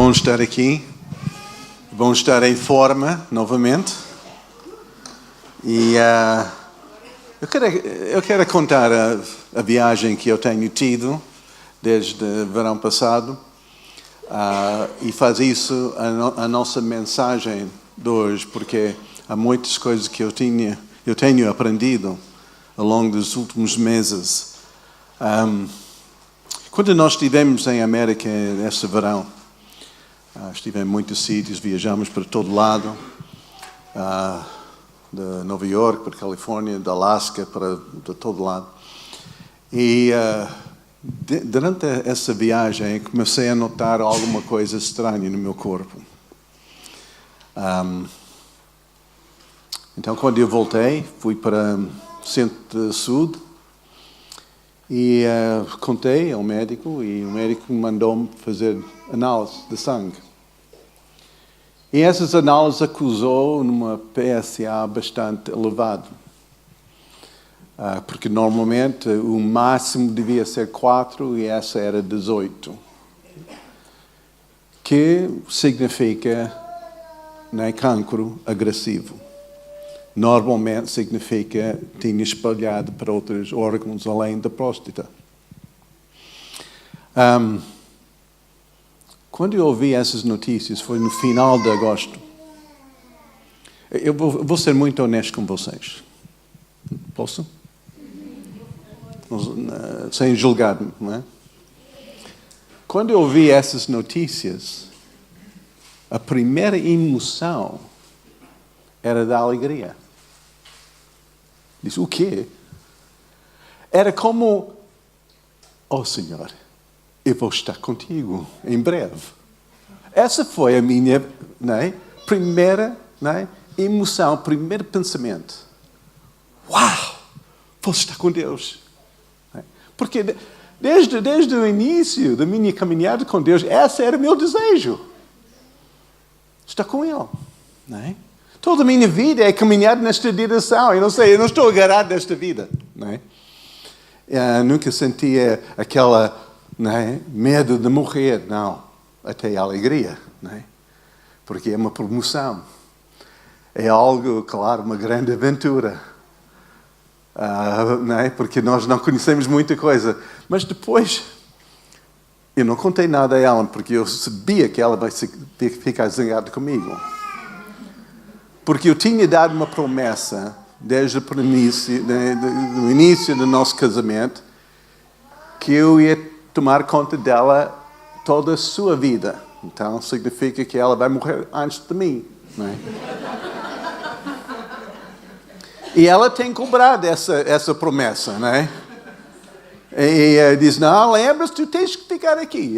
bom estar aqui, é bom estar em forma novamente. E eu quero contar a viagem que eu tenho tido desde o verão passado e fazer isso a nossa mensagem de hoje, porque há muitas coisas que eu tenho aprendido ao longo dos últimos meses. Quando nós estivemos em América nesse verão, estive em muitos sítios, viajamos para todo lado, de Nova York para Califórnia, de Alaska de todo lado. E durante essa viagem comecei a notar alguma coisa estranha no meu corpo. Então, quando eu voltei, fui para o Centro-Sul e contei ao médico, e o médico mandou-me fazer análise de sangue. E essas análises acusou numa PSA bastante elevado, porque normalmente o máximo devia ser 4 e essa era 18, que significa cancro agressivo. Normalmente significa que tinha espalhado para outros órgãos além da próstata. Quando eu ouvi essas notícias, foi no final de agosto. Eu vou ser muito honesto com vocês. Posso? Sem julgar-me, não é? Quando eu ouvi essas notícias, a primeira emoção era da alegria. Disse, o quê? Era como, oh Senhor, eu vou estar contigo em breve. Essa foi a minha primeira emoção, primeiro pensamento. Uau! Vou estar com Deus. Porque desde o início da minha caminhada com Deus, esse era o meu desejo. Estar com Ele. Não é? Toda a minha vida é caminhar nesta direção. Eu não estou agarrado nesta vida. Não é? Nunca sentia aquela medo de morrer. Não. Até a alegria. Não é? Porque é uma promoção. É algo, claro, uma grande aventura. Não é? Porque nós não conhecemos muita coisa. Mas depois, eu não contei nada a ela, porque eu sabia que ela vai ficar zangada comigo. Porque eu tinha dado uma promessa desde o início, do início do nosso casamento, que eu ia tomar conta dela toda a sua vida. Então, significa que ela vai morrer antes de mim. Não é? E ela tem cobrado essa promessa, não é? E diz, não, lembra-se, tu tens que ficar aqui.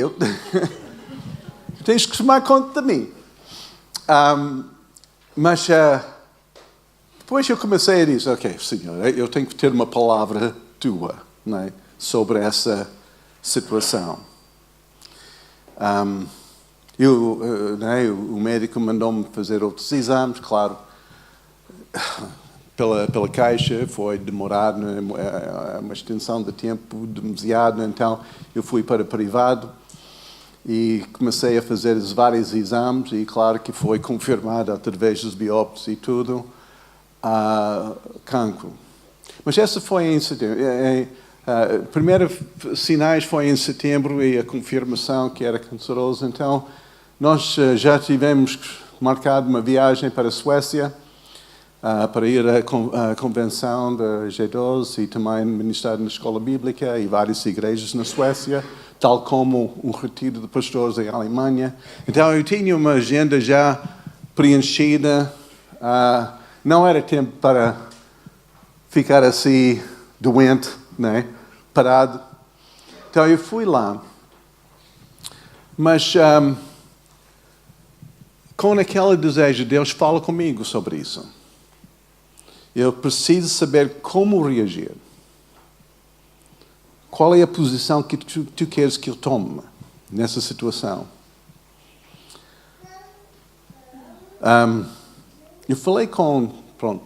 Tens que tomar conta de mim. Mas depois eu comecei a dizer, ok, Senhor, eu tenho que ter uma palavra tua, não é, sobre essa situação. O médico mandou-me fazer outros exames, claro. Pela caixa foi demorado, uma extensão de tempo demasiado, então eu fui para o privado e comecei a fazer vários exames e claro que foi confirmado através dos biópsias e tudo, cancro. Mas essa foi em setembro. Primeiros sinais foi em setembro e a confirmação que era canceroso. Então, nós já tivemos marcado uma viagem para a Suécia, para ir à convenção da G12 e também ministrar na escola bíblica e várias igrejas na Suécia, tal como um retiro de pastores em Alemanha. Então eu tinha uma agenda já preenchida, não era tempo para ficar assim doente, né? Parado. Então eu fui lá, mas com aquele desejo, Deus fala comigo sobre isso. Eu preciso saber como reagir. Qual é a posição que tu queres que eu tome nessa situação? Eu falei com, o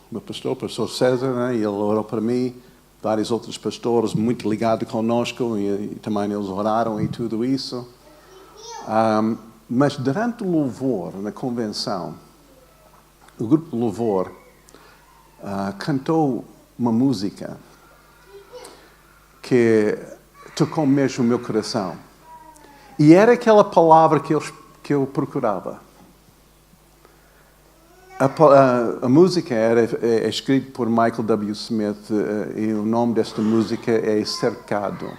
meu pastor, o pastor César, né, e ele orou para mim, vários outros pastores muito ligados conosco, e também eles oraram e tudo isso. Mas durante o louvor, na convenção, o grupo de louvor cantou uma música que tocou mesmo o meu coração. E era aquela palavra que eu procurava. A música é escrita por Michael W. Smith e o nome desta música é Cercado.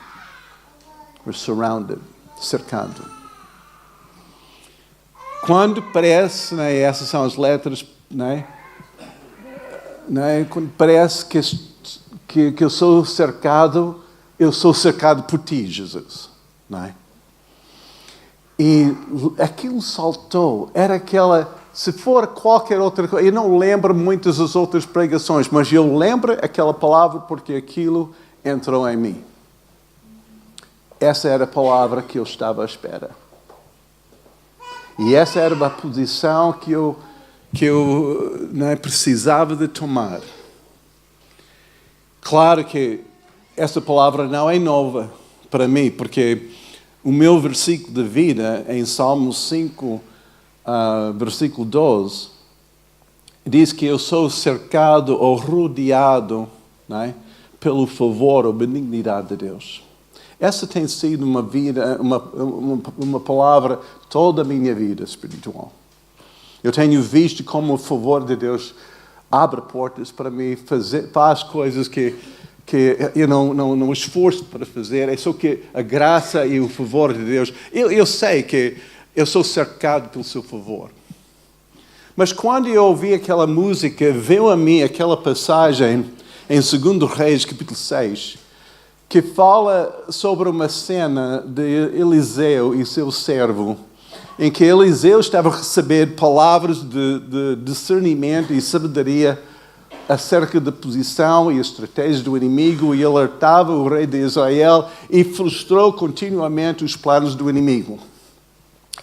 We're surrounded. Cercado. Quando parece, né, essas são as letras, né, quando parece que eu sou cercado por ti, Jesus. Né? E aquilo saltou, era aquela, se for qualquer outra coisa, eu não lembro muitas das outras pregações, mas eu lembro aquela palavra porque aquilo entrou em mim. Essa era a palavra que eu estava à espera. E essa era a posição que eu precisava de tomar. Claro que essa palavra não é nova para mim, porque o meu versículo de vida, em Salmos 5, versículo 12, diz que eu sou cercado ou rodeado, né, pelo favor ou benignidade de Deus. Essa tem sido uma palavra toda a minha vida espiritual. Eu tenho visto como o favor de Deus abre portas para mim, faz coisas que eu não esforço para fazer. É só que a graça e o favor de Deus. Eu sei que eu sou cercado pelo seu favor. Mas quando eu ouvi aquela música, veio a mim aquela passagem em 2 Reis, capítulo 6, que fala sobre uma cena de Eliseu e seu servo, em que Eliseu estava a receber palavras de discernimento e sabedoria acerca da posição e estratégia do inimigo, e alertava o rei de Israel e frustrou continuamente os planos do inimigo.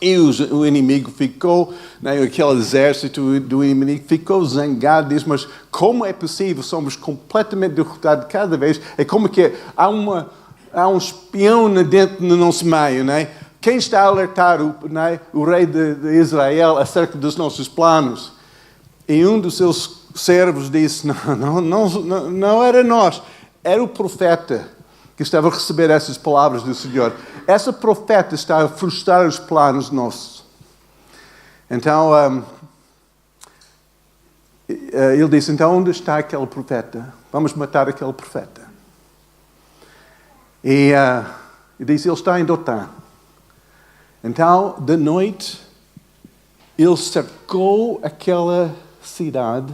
E o inimigo ficou, né, aquele exército do inimigo ficou zangado, diz, mas como é possível? Somos completamente derrotados cada vez. É como que há um espião dentro do nosso meio, né? Quem está a alertar o rei de Israel acerca dos nossos planos? E um dos seus servos disse, não era nós, era o profeta que estava a receber essas palavras do Senhor. Essa profeta está a frustrar os planos nossos. Então, ele disse, então onde está aquele profeta? Vamos matar aquele profeta. E ele disse, ele está em Dotã. Então, de noite, ele cercou aquela cidade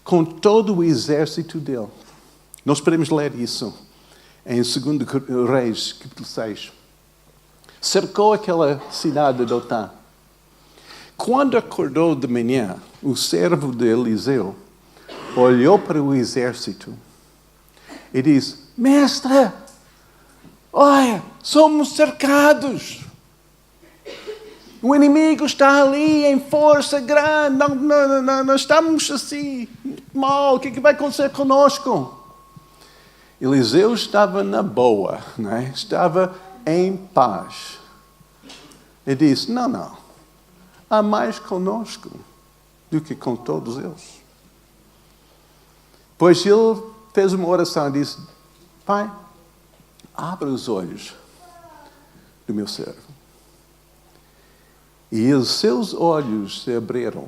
com todo o exército dele. Nós podemos ler isso em 2 Reis, capítulo 6. Cercou aquela cidade de Dotã. Quando acordou de manhã, o servo de Eliseu olhou para o exército e disse, mestre, olha, somos cercados. O inimigo está ali em força grande, não estamos assim, mal, o que vai acontecer conosco? Eliseu estava na boa, né? Estava em paz. Ele disse, não, há mais conosco do que com todos eles. Pois ele fez uma oração e disse, Pai, abre os olhos do meu servo. E os seus olhos se abriram,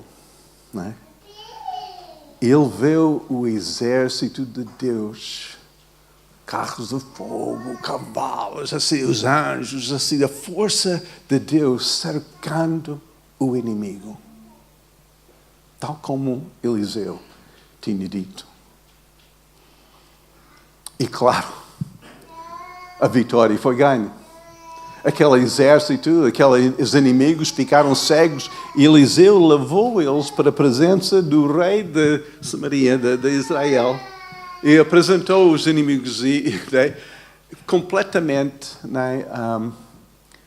né? Ele viu o exército de Deus, carros de fogo, cavalos, assim, os anjos, assim, a força de Deus cercando o inimigo. Tal como Eliseu tinha dito. E claro, a vitória foi ganha. Aquele exército, aqueles inimigos ficaram cegos e Eliseu levou eles para a presença do rei de Samaria, de Israel, e apresentou os inimigos completamente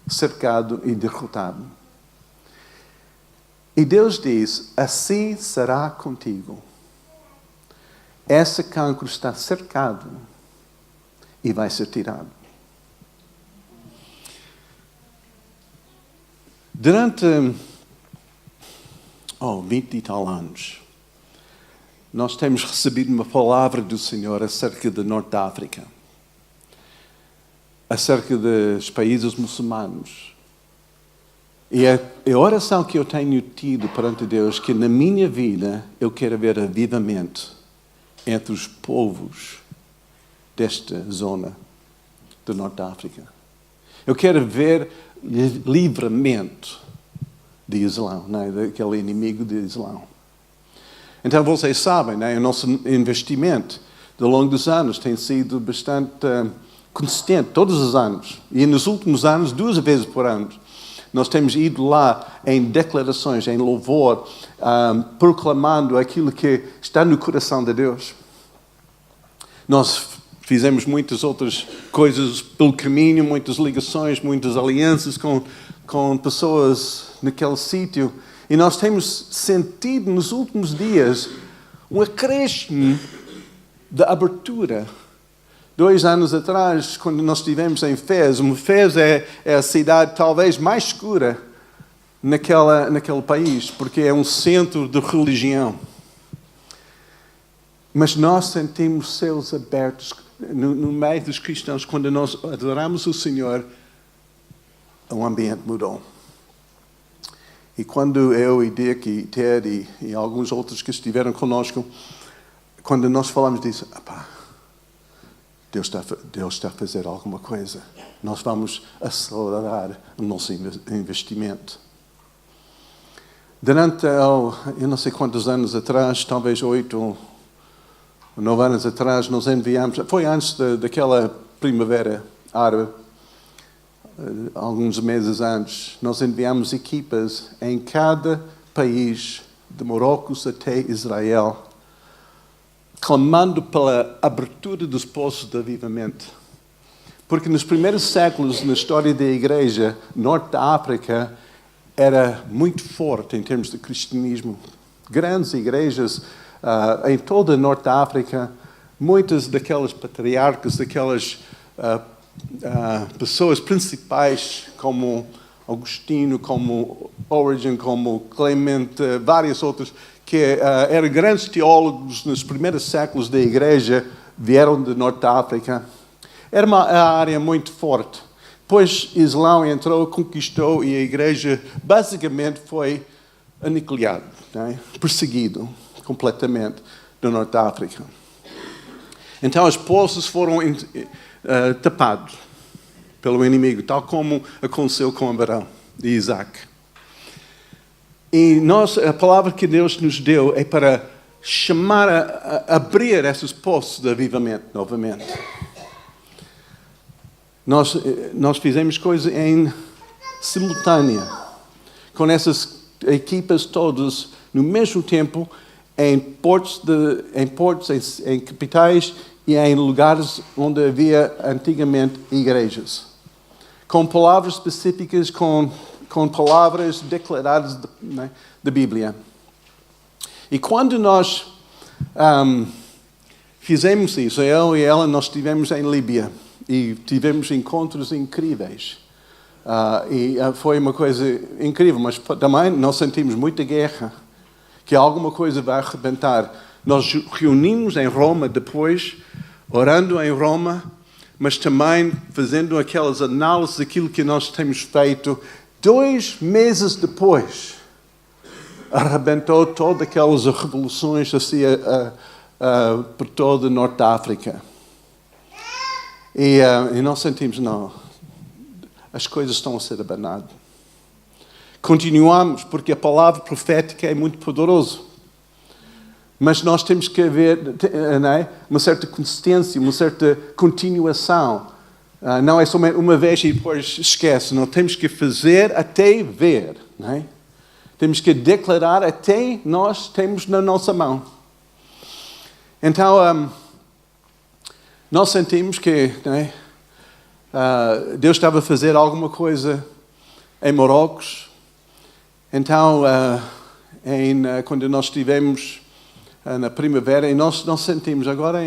cercado e derrotado. E Deus diz, assim será contigo. Esse cancro está cercado e vai ser tirado. Durante 20 e tal anos, nós temos recebido uma palavra do Senhor acerca da Norte da África, acerca dos países muçulmanos. E a oração que eu tenho tido perante Deus, que na minha vida eu quero ver avivamento entre os povos desta zona do Norte da África. Eu quero ver livramento de Islão, né? Daquele inimigo de Islão. Então vocês sabem, né? O nosso investimento ao longo dos anos tem sido bastante consistente, todos os anos. E nos últimos anos, 2 vezes por ano, nós temos ido lá em declarações, em louvor, proclamando aquilo que está no coração de Deus. Nós fizemos muitas outras coisas pelo caminho, muitas ligações, muitas alianças com pessoas naquele sítio. E nós temos sentido nos últimos dias um acréscimo da abertura. 2 anos atrás, quando nós estivemos em Fez, Fez é a cidade talvez mais escura naquele país, porque é um centro de religião. Mas nós sentimos céus abertos no meio dos cristãos. Quando nós adoramos o Senhor, o ambiente mudou. E quando eu e Dick e Ted e alguns outros que estiveram conosco, quando nós falamos disso, Deus está a fazer alguma coisa. Nós vamos acelerar o nosso investimento. Durante, eu não sei quantos anos atrás, talvez 8 ou 9 anos atrás, nós enviamos, foi antes daquela primavera árabe, alguns meses antes, nós enviamos equipas em cada país, de Marrocos até Israel, clamando pela abertura dos poços de avivamento. Porque nos primeiros séculos, na história da igreja, Norte da África era muito forte em termos de cristianismo. Grandes igrejas em toda a Norte da África, muitas daquelas patriarcas, daquelas pessoas principais, como Agostinho, como Origen, como Clemente, vários outros, que eram grandes teólogos nos primeiros séculos da igreja, vieram do Norte da África. Era uma área muito forte. Depois Islão entrou, conquistou e a igreja basicamente foi aniquilada, né? Perseguido completamente do Norte da África. Então os poços foram tapados pelo inimigo, tal como aconteceu com Abraão e Isaac. E a palavra que Deus nos deu é para chamar a abrir esses poços de avivamento novamente. Nós fizemos coisas em simultânea, com essas equipas todas no mesmo tempo, em portos, em capitais e em lugares onde havia antigamente igrejas, com palavras específicas, com palavras declaradas da Bíblia. E quando nós fizemos isso, eu e ela, nós estivemos em Líbia e tivemos encontros incríveis. Foi uma coisa incrível, mas também nós sentimos muita guerra, que alguma coisa vai arrebentar. Nós reunimos em Roma depois, orando em Roma, mas também fazendo aquelas análises daquilo que nós temos feito. 2 meses depois, arrebentou todas aquelas revoluções assim, por todo o Norte da África. E nós sentimos, não, as coisas estão a ser abanadas. Continuamos, porque a palavra profética é muito poderosa. Mas nós temos que haver uma certa consistência, uma certa continuação. Não é somente uma vez e depois esquece. Não, temos que fazer até ver. Não é? Temos que declarar até nós temos na nossa mão. Então, nós sentimos que Deus estava a fazer alguma coisa em Marrocos. Então, quando nós estivemos na primavera, e nós sentimos agora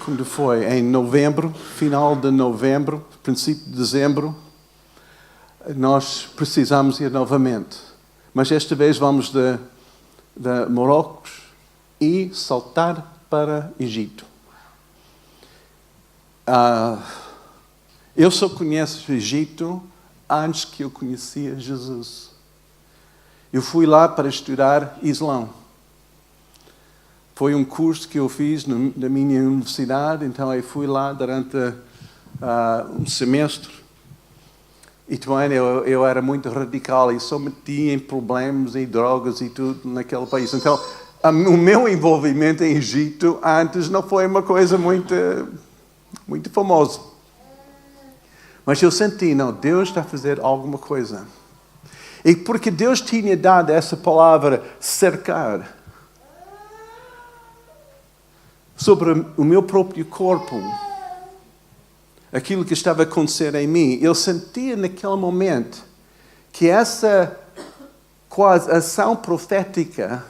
quando foi? Em novembro, final de novembro, princípio de dezembro, nós precisamos ir novamente. Mas esta vez vamos de Marrocos e saltar para Egito. Eu só conheço o Egito antes que eu conhecia Jesus. Eu fui lá para estudar Islão. Foi um curso que eu fiz na minha universidade, então eu fui lá durante um semestre. E também eu era muito radical e só metia em problemas e drogas e tudo naquele país. Então, o meu envolvimento em Egito antes não foi uma coisa muito famosa. Mas eu senti, não, Deus está a fazer alguma coisa. E porque Deus tinha dado essa palavra cercar sobre o meu próprio corpo, aquilo que estava a acontecer em mim, eu sentia naquele momento que essa quase ação profética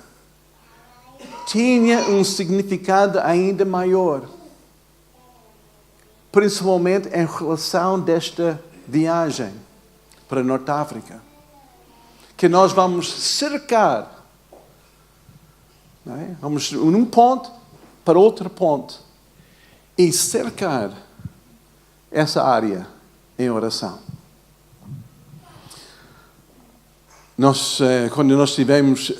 tinha um significado ainda maior. Principalmente em relação desta viagem para a Norte África. Que nós vamos cercar. Não é? Vamos de um ponto para outro ponto. E cercar essa área em oração. Quando nós estivemos,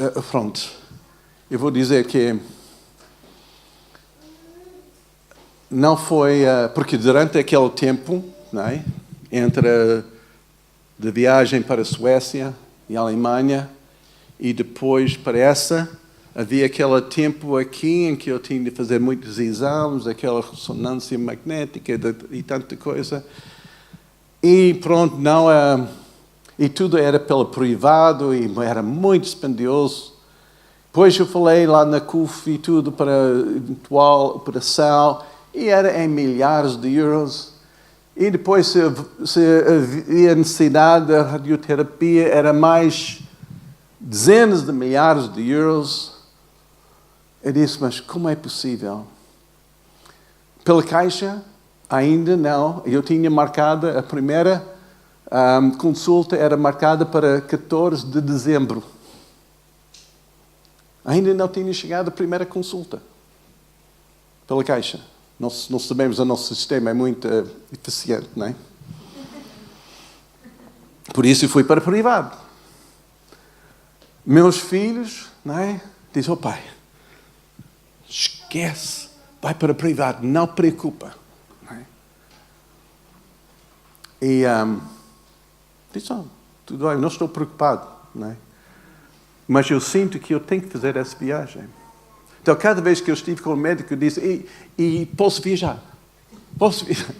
eu vou dizer que não foi, porque durante aquele tempo, não é, entre de viagem para a Suécia e a Alemanha e depois para essa, havia aquele tempo aqui em que eu tinha de fazer muitos exames, aquela ressonância magnética e tanta coisa. E pronto, e tudo era pelo privado e era muito dispendioso. Depois eu falei lá na CUF e tudo para operação, e era em milhares de euros. E depois, se havia necessidade da radioterapia, era mais dezenas de milhares de euros. Eu disse, mas como é possível? Pela Caixa, ainda não. Eu tinha marcado, a primeira consulta era marcada para 14 de dezembro. Ainda não tinha chegado a primeira consulta pela Caixa. Nós sabemos, o nosso sistema é muito eficiente, não é? Por isso eu fui para privado. Meus filhos, não é? Dizem, pai, esquece, vai para privado, não preocupa. Não é? E dizem, tudo bem, não estou preocupado, não é? Mas eu sinto que eu tenho que fazer essa viagem. Então, cada vez que eu estive com o médico, eu disse, e posso viajar? Posso viajar?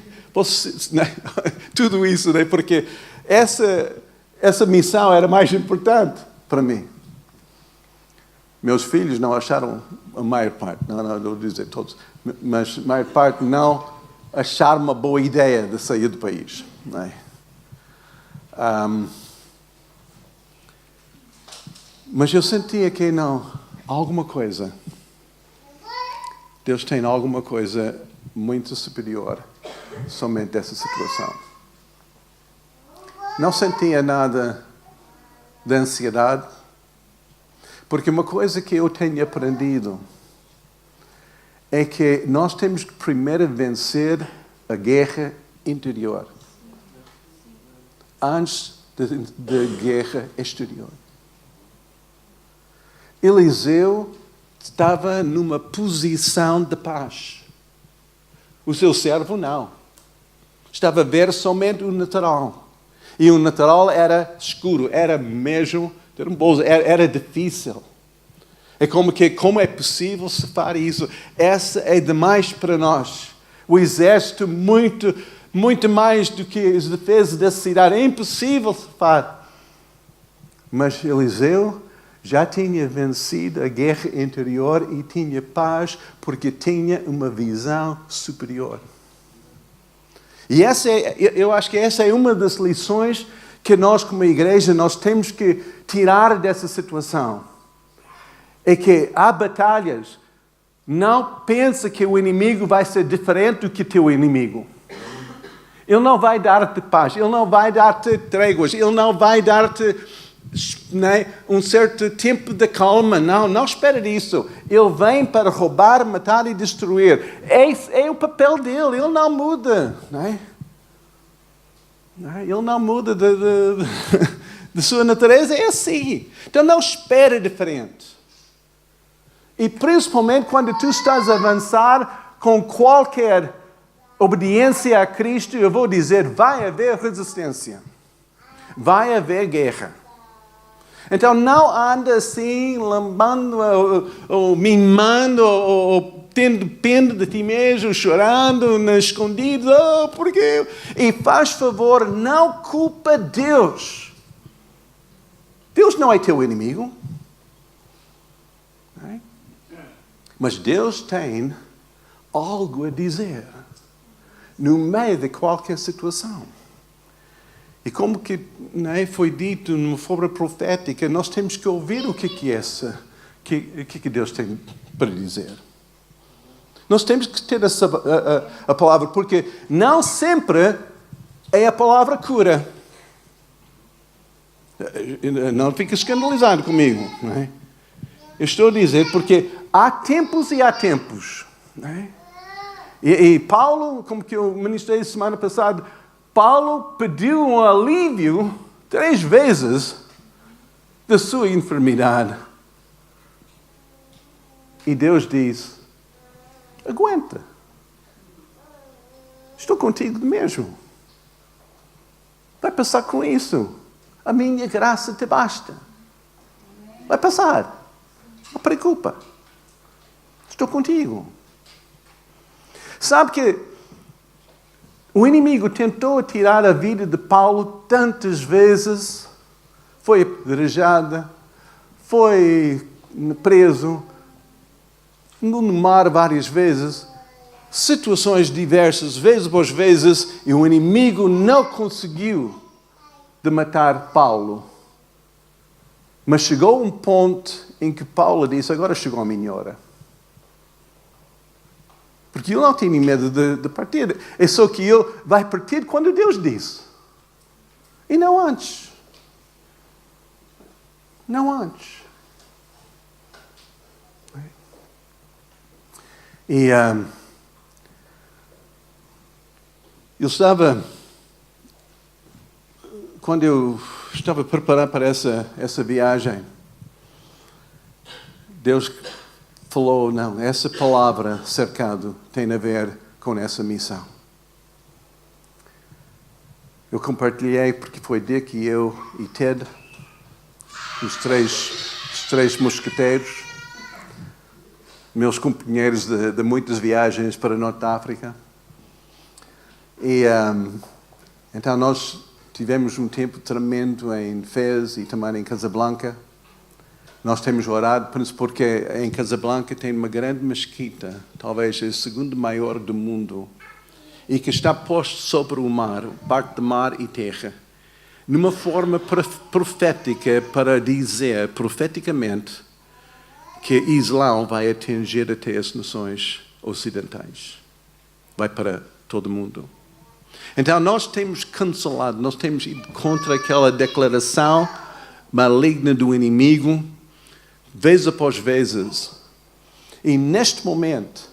Tudo isso, né? Porque essa missão era mais importante para mim. Meus filhos não acharam, a maior parte, não vou dizer todos, mas a maior parte não acharam uma boa ideia de sair do país. Não é? Mas eu sentia que alguma coisa, Deus tem alguma coisa muito superior somente dessa situação. Não sentia nada de ansiedade, porque uma coisa que eu tenho aprendido é que nós temos que primeiro vencer a guerra interior antes da guerra exterior. Eliseu estava numa posição de paz. O seu servo não. Estava a ver somente o natural. E o natural era escuro, era mesmo, era difícil. É como é possível se fazer isso? Essa é demais para nós. O exército, muito mais do que as defesas da cidade. É impossível se fazer. Mas Eliseu já tinha vencido a guerra interior e tinha paz porque tinha uma visão superior. E eu acho que essa é uma das lições que nós, como igreja, nós temos que tirar dessa situação. É que há batalhas Não pensa que o inimigo vai ser diferente do que teu inimigo. Ele não vai dar-te paz, ele não vai dar-te tréguas, ele não vai dar-te, né, um certo tempo de calma. Não espera disso. Ele vem para roubar, matar e destruir. É o papel dele, ele não muda. Né? Ele não muda de sua natureza, é assim. Então não espere diferente. E principalmente quando tu estás a avançar com qualquer obediência a Cristo, eu vou dizer, vai haver resistência. Vai haver guerra. Então não anda assim, lambando, ou mimando, ou tendo pena de ti mesmo, chorando, escondido, porque... E faz favor, não culpa Deus. Deus não é teu inimigo. Mas Deus tem algo a dizer no meio de qualquer situação. E como que, né, foi dito numa forma profética, nós temos que ouvir o que é que Deus tem para dizer. Nós temos que ter a palavra, porque não sempre é a palavra cura. Não fique escandalizado comigo. Não é? Eu estou a dizer porque há tempos e há tempos. Não é? E Paulo, como que eu ministrei semana passada, Paulo pediu um alívio 3 vezes da sua enfermidade. E Deus diz, aguenta. Estou contigo mesmo. Vai passar com isso. A minha graça te basta. Vai passar. Não preocupa. Estou contigo. Sabe que o inimigo tentou tirar a vida de Paulo tantas vezes. Foi apedrejado, foi preso, no mar várias vezes, situações diversas, vezes após vezes, e o inimigo não conseguiu de matar Paulo. Mas chegou um ponto em que Paulo disse, agora chegou a minha hora. Porque ele não tem medo de partir. É só que ele vai partir quando Deus diz. E não antes. Não antes. E eu estava... Quando eu estava preparado para essa viagem, Deus falou, não, essa palavra cercado tem a ver com essa missão. Eu compartilhei porque foi dia que eu e Ted, os três mosqueteiros, meus companheiros de muitas viagens para a Norte África, e então nós tivemos um tempo tremendo em Fez e também em Casablanca. Nós temos orado, porque em Casablanca tem uma grande mesquita, talvez a segunda maior do mundo, e que está posto sobre o mar, parte de mar e terra, numa forma profética para dizer, profeticamente, que Islão vai atingir até as nações ocidentais. Vai para todo o mundo. Então nós temos cancelado, nós temos ido contra aquela declaração maligna do inimigo, vez após vezes. E neste momento,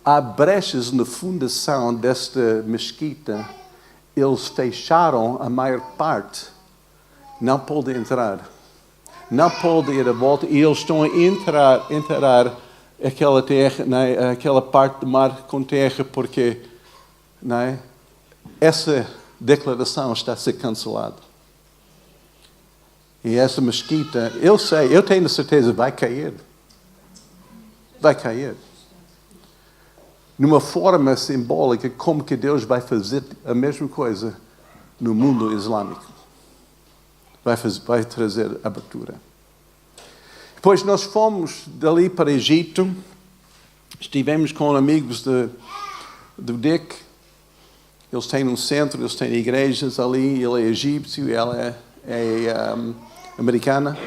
há brechas na fundação desta mesquita. Eles fecharam a maior parte. Não podem entrar. Não podem ir à volta. E eles estão a enterrar aquela terra, né, aquela parte do mar com terra, porque, né, essa declaração está a ser cancelada. E essa mesquita, eu tenho certeza, vai cair. Vai cair. Numa forma simbólica, como que Deus vai fazer a mesma coisa no mundo islâmico. Vai trazer abertura. Depois nós fomos dali para o Egito, estivemos com amigos do Dick. Eles têm um centro, eles têm igrejas ali, ele é egípcio e ela é americana.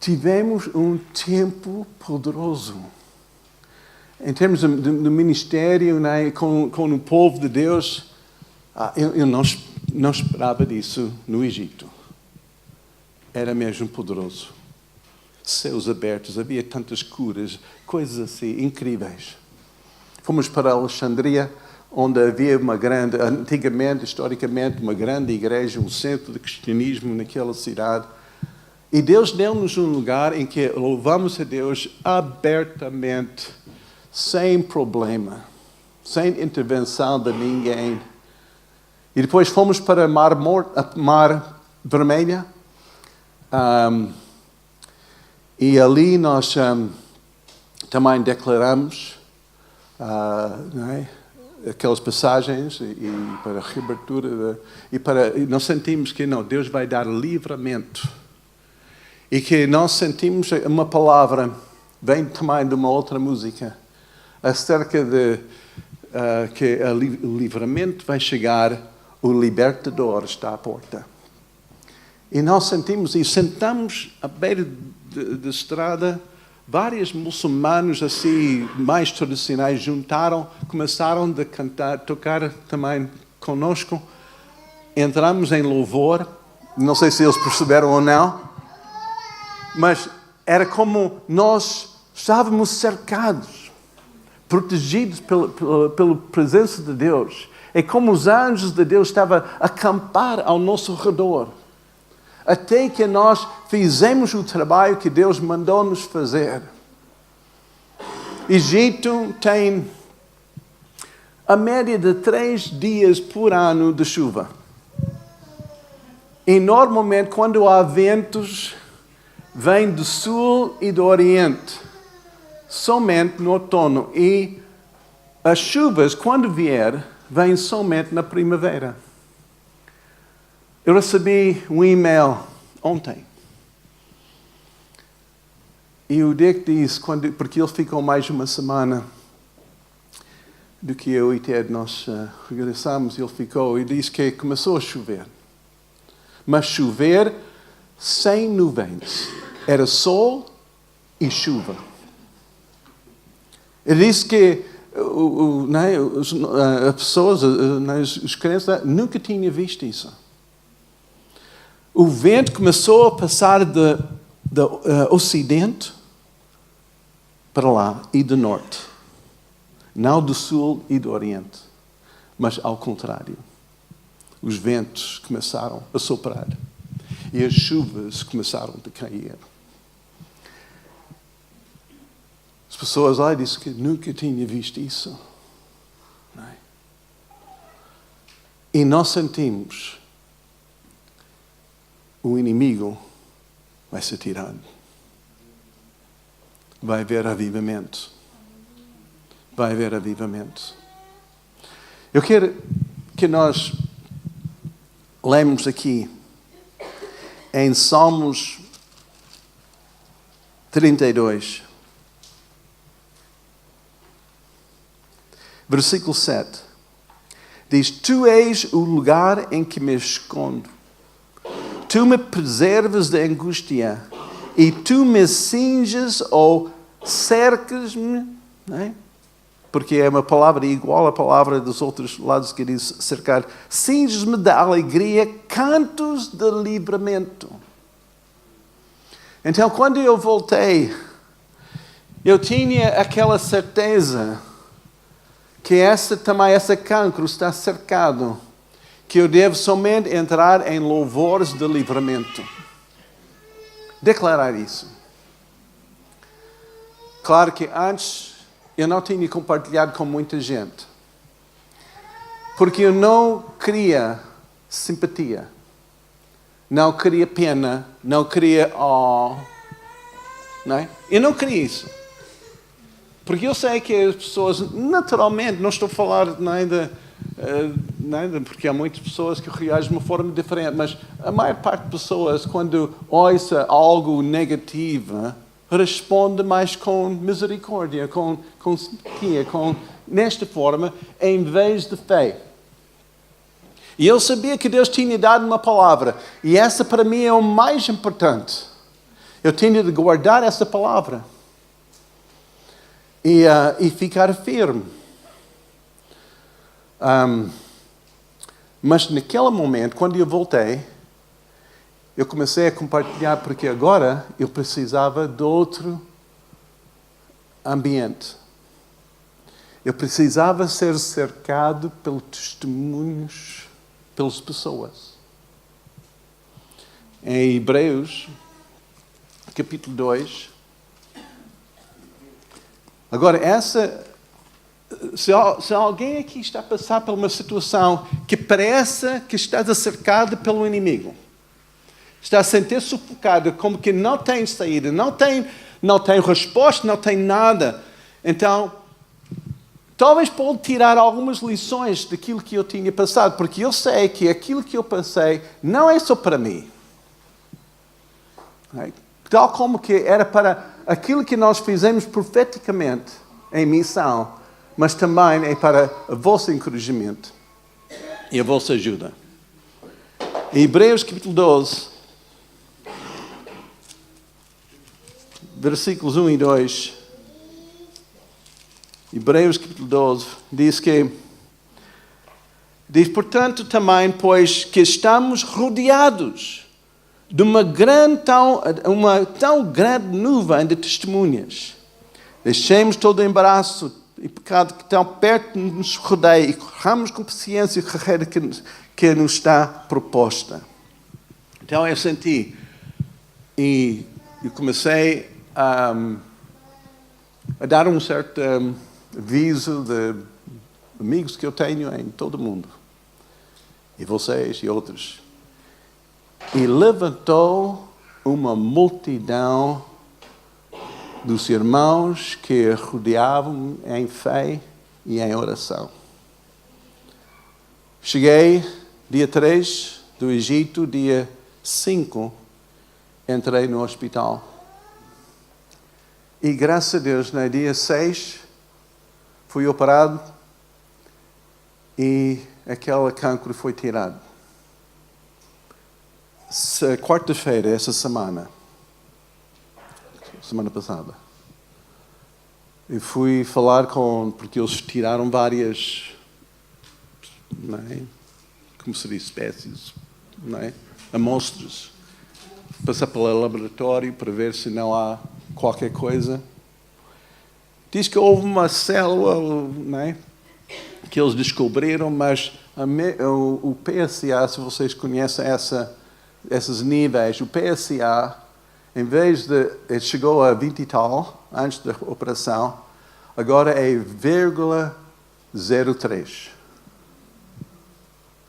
tivemos um tempo poderoso. Em termos do ministério, né, com o povo de Deus, eu não esperava disso no Egito. Era mesmo poderoso. Céus abertos, havia tantas curas, coisas assim incríveis. Fomos para Alexandria, onde havia antigamente, historicamente, uma grande igreja, um centro de cristianismo naquela cidade. E Deus deu-nos um lugar em que louvamos a Deus abertamente, sem problema, sem intervenção de ninguém. E depois fomos para Mar Vermelho. E ali nós também declaramos aquelas passagens e para a reabertura. E nós sentimos que não, Deus vai dar livramento. E que nós sentimos uma palavra, vem também de uma outra música, acerca de que o livramento vai chegar, o libertador está à porta. E nós sentimos e sentamos à beira da estrada, vários muçulmanos assim, mais tradicionais, começaram a cantar, tocar também conosco. Entramos em louvor, não sei se eles perceberam ou não, mas era como nós estávamos cercados, protegidos pela presença de Deus. É como os anjos de Deus estavam a acampar ao nosso redor. Até que nós fizemos o trabalho que Deus mandou-nos fazer. Egito tem a média de 3 dias por ano de chuva. E normalmente quando há ventos, vem do sul e do oriente. Somente no outono. E as chuvas, quando vier, vêm somente na primavera. Eu recebi um e-mail ontem. E o Dick disse, porque ele ficou mais de uma semana do que eu e Ted, nós regressamos, ele ficou e disse que começou a chover. Mas chover sem nuvens. Era sol e chuva. Ele disse que as pessoas, os crentes, nunca tinham visto isso. O vento começou a passar do ocidente para lá e do norte. Não do sul e do oriente, mas ao contrário. Os ventos começaram a soprar e as chuvas começaram a cair. As pessoas lá disseram que nunca tinham visto isso. Não é? E nós sentimos o inimigo vai ser tirado. Vai haver avivamento. Vai haver avivamento. Eu quero que nós lemos aqui em Salmos 32, versículo 7. Diz: Tu és o lugar em que me escondo. Tu me preservas da angústia e tu me cinges ou cercas-me, não é? Porque é uma palavra igual à palavra dos outros lados que diz cercar. Cinges-me da alegria, cantos de livramento. Então, quando eu voltei, eu tinha aquela certeza que essa cancro está cercado, que eu devo somente entrar em louvores de livramento. Declarar isso. Claro que antes eu não tinha compartilhado com muita gente. Porque eu não queria simpatia. Não queria pena. Não queria não é? Eu não queria isso. Porque eu sei que as pessoas, naturalmente, não estou a falar nada, porque há muitas pessoas que reagem de uma forma diferente, mas a maior parte das pessoas, quando ouça algo negativo, responde mais com misericórdia, com simpatia, nesta forma, em vez de fé. E eu sabia que Deus tinha dado uma palavra, e essa para mim é o mais importante. Eu tinha de guardar essa palavra e ficar firme. Mas naquele momento, quando eu voltei, eu comecei a compartilhar porque agora eu precisava de outro ambiente. Eu precisava ser cercado pelos testemunhos, pelas pessoas. Em Hebreus, capítulo 2. Agora, se alguém aqui está a passar por uma situação que parece que está cercado pelo inimigo, está a sentir sufocado, como que não tem saída, não tem resposta, não tem nada, então, talvez pode tirar algumas lições daquilo que eu tinha passado, porque eu sei que aquilo que eu passei não é só para mim. Tal como que era para aquilo que nós fizemos profeticamente em missão, mas também é para o vosso encorajamento e a vossa ajuda. Em Hebreus capítulo 12, versículos 1 e 2, Hebreus capítulo 12, diz, portanto, também, pois que estamos rodeados de uma tão grande nuvem de testemunhas. Deixemos todo o embaraço e pecado que tão perto nos rodeia e corramos com paciência a carreira que nos está proposta. Então eu senti e eu comecei a dar um certo aviso de amigos que eu tenho em todo o mundo. E vocês e outros. E levantou uma multidão dos irmãos que rodeavam em fé e em oração. Cheguei dia 3 do Egito, dia 5 entrei no hospital. E graças a Deus, no dia 6 fui operado e aquele cancro foi tirado. Quarta-feira, essa semana passada, eu fui falar porque eles tiraram várias, não é? Como se diz, espécies, não é? Amostras. Passar pelo laboratório para ver se não há qualquer coisa. Diz que houve uma célula, não é? Que eles descobriram, mas o PSA, se vocês conhecem esses níveis, o PSA, em vez de... Ele chegou a 20 e tal, antes da operação, agora é 0,03.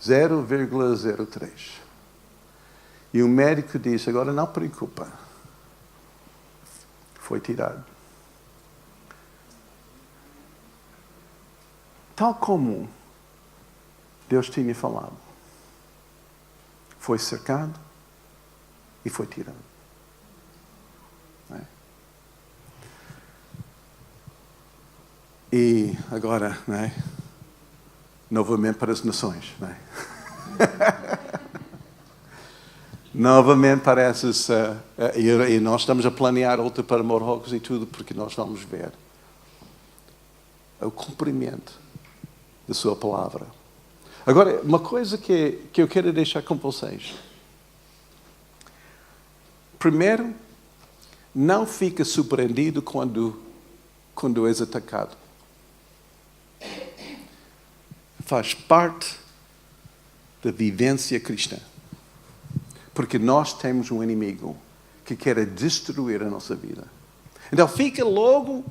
0,03. E o médico disse, agora não preocupa. Foi tirado. Tal como Deus tinha falado. Foi cercado e foi tirado. Não é? E agora, não é? Novamente para as nações. Não é? Novamente para essas... e nós estamos a planear outra para Marrocos e tudo, porque nós vamos ver o cumprimento da sua palavra. Agora, uma coisa que eu quero deixar com vocês. Primeiro, não fica surpreendido quando és atacado. Faz parte da vivência cristã. Porque nós temos um inimigo que quer destruir a nossa vida. Então fica logo,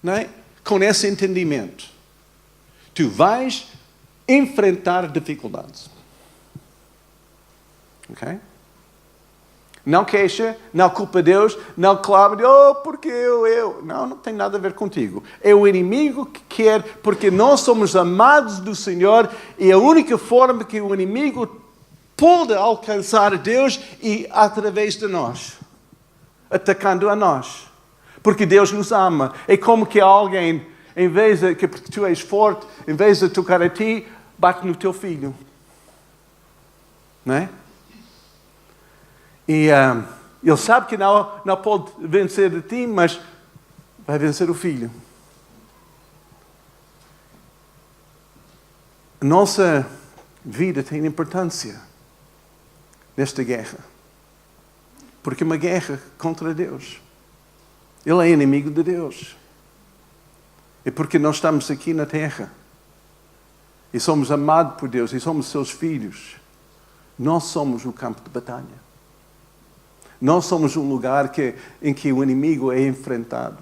não é, com esse entendimento. Tu vais enfrentar dificuldades. Ok? Não queixa, não culpa Deus, não clama, porque eu. Não tem nada a ver contigo. É o inimigo que quer, porque nós somos amados do Senhor e a única forma que o inimigo pode alcançar Deus e através de nós, atacando a nós. Porque Deus nos ama. É como que alguém, em vez de que tu és forte, em vez de tocar a ti, bate no teu filho. Não é? Ele sabe que não pode vencer de ti, mas vai vencer o filho. A nossa vida tem importância nesta guerra. Porque é uma guerra contra Deus. Ele é inimigo de Deus. É porque nós estamos aqui na terra. E somos amados por Deus. E somos seus filhos. Nós somos o campo de batalha. Nós somos um lugar em que o inimigo é enfrentado.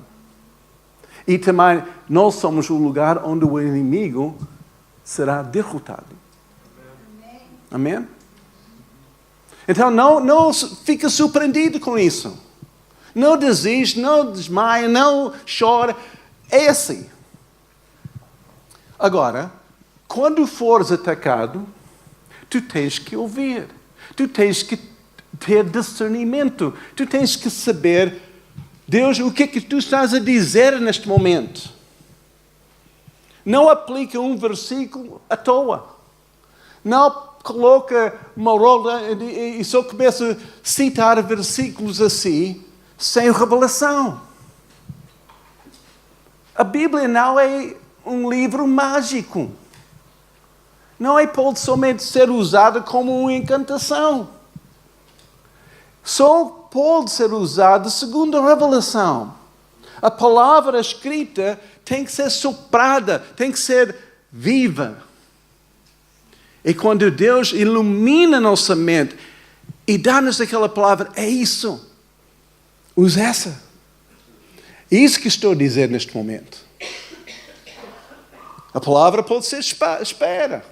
E também nós somos o lugar onde o inimigo será derrotado. Amém? Então não fica surpreendido com isso. Não desiste, não desmaia, não chora. É assim. Agora, quando fores atacado, tu tens que ouvir. Tu tens que ter discernimento. Tu tens que saber, Deus, o que é que tu estás a dizer neste momento? Não aplica um versículo à toa. Não coloca uma roda e só começa a citar versículos assim, sem revelação. A Bíblia não é um livro mágico. Pode somente ser usada como uma encantação. Só pode ser usada segundo a revelação. A palavra escrita tem que ser soprada, tem que ser viva. E quando Deus ilumina nossa mente e dá-nos aquela palavra, é isso. Usa essa. É isso que estou a dizer neste momento. A palavra pode ser espera.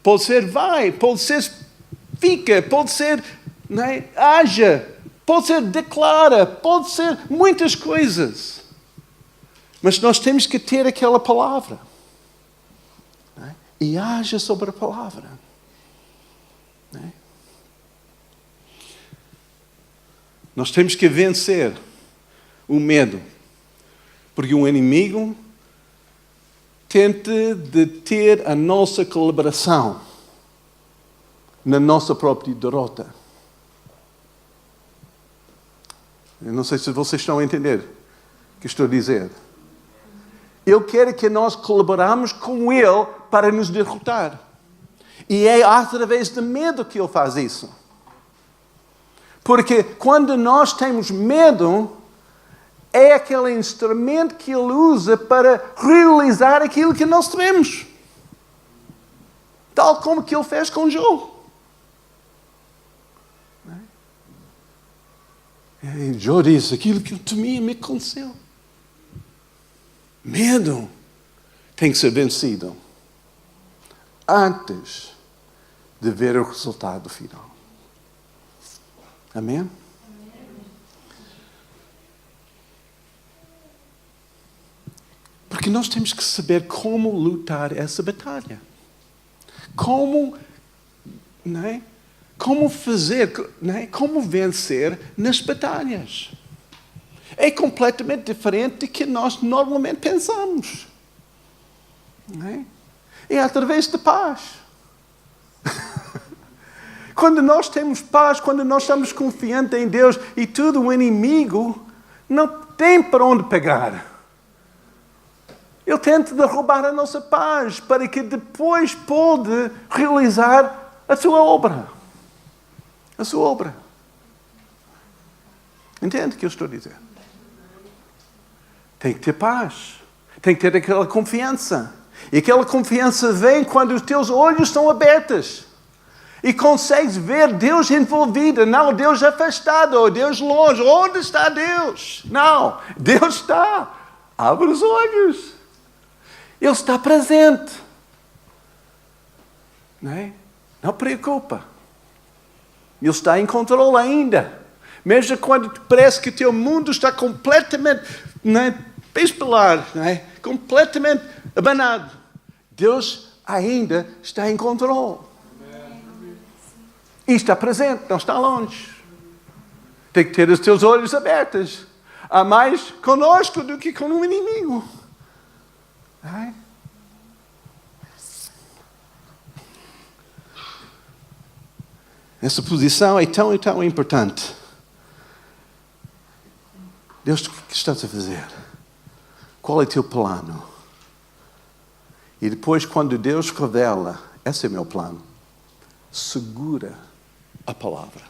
Pode ser vai. Pode ser fica. Pode ser haja. Pode ser declara. Pode ser muitas coisas. Mas nós temos que ter aquela palavra. E haja sobre a palavra. Nós temos que vencer o medo. Porque o inimigo tenta deter a nossa colaboração na nossa própria derrota. Eu não sei se vocês estão a entender o que estou a dizer. Ele quer que nós colaboramos com Ele para nos derrotar. E é através do medo que Ele faz isso. Porque quando nós temos medo, é aquele instrumento que Ele usa para realizar aquilo que nós tememos. Tal como que Ele fez com Jó. E Jó disse, aquilo que eu temia me aconteceu. Medo tem que ser vencido antes de ver o resultado final. Amém? Porque nós temos que saber como lutar essa batalha. Como fazer, como vencer nas batalhas. É completamente diferente do que nós normalmente pensamos. É através de paz. Quando nós temos paz, quando nós estamos confiantes em Deus e tudo o inimigo não tem para onde pegar. Ele tenta derrubar a nossa paz para que depois pode realizar a sua obra. A sua obra. Entende o que eu estou a dizer? Tem que ter paz. Tem que ter aquela confiança. E aquela confiança vem quando os teus olhos estão abertos. E consegues ver Deus envolvido. Não Deus afastado, ou Deus longe. Onde está Deus? Não, Deus está. Abre os olhos. Ele está presente. Não preocupa. Ele está em controle ainda. Mesmo quando parece que o teu mundo está completamente espelar, completamente abanado. Deus ainda está em controle. E está presente, não está longe. Tem que ter os teus olhos abertos. Há mais conosco do que com o inimigo. Essa posição é tão e tão importante. Deus, o que estás a fazer? Qual é o teu plano? E depois, quando Deus revela, esse é o meu plano, segura a palavra.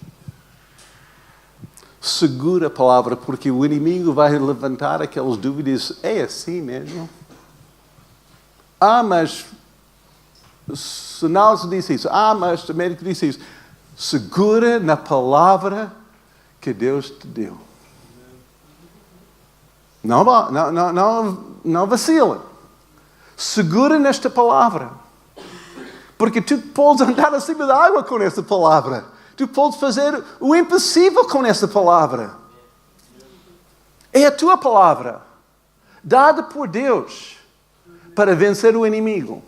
Segura a palavra, porque o inimigo vai levantar aquelas dúvidas. É assim mesmo? Mas se Nelson disse isso. Mas o médico disse isso. Segura na palavra que Deus te deu. Não vacila. Segura nesta palavra. Porque tu podes andar acima da água com essa palavra. Tu podes fazer o impossível com essa palavra. É a tua palavra, dada por Deus, para vencer o inimigo.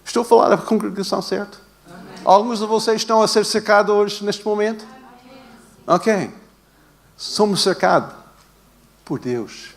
Estou a falar da congregação certa? Alguns de vocês estão a ser cercados hoje, neste momento? Ok. Somos cercados por Deus.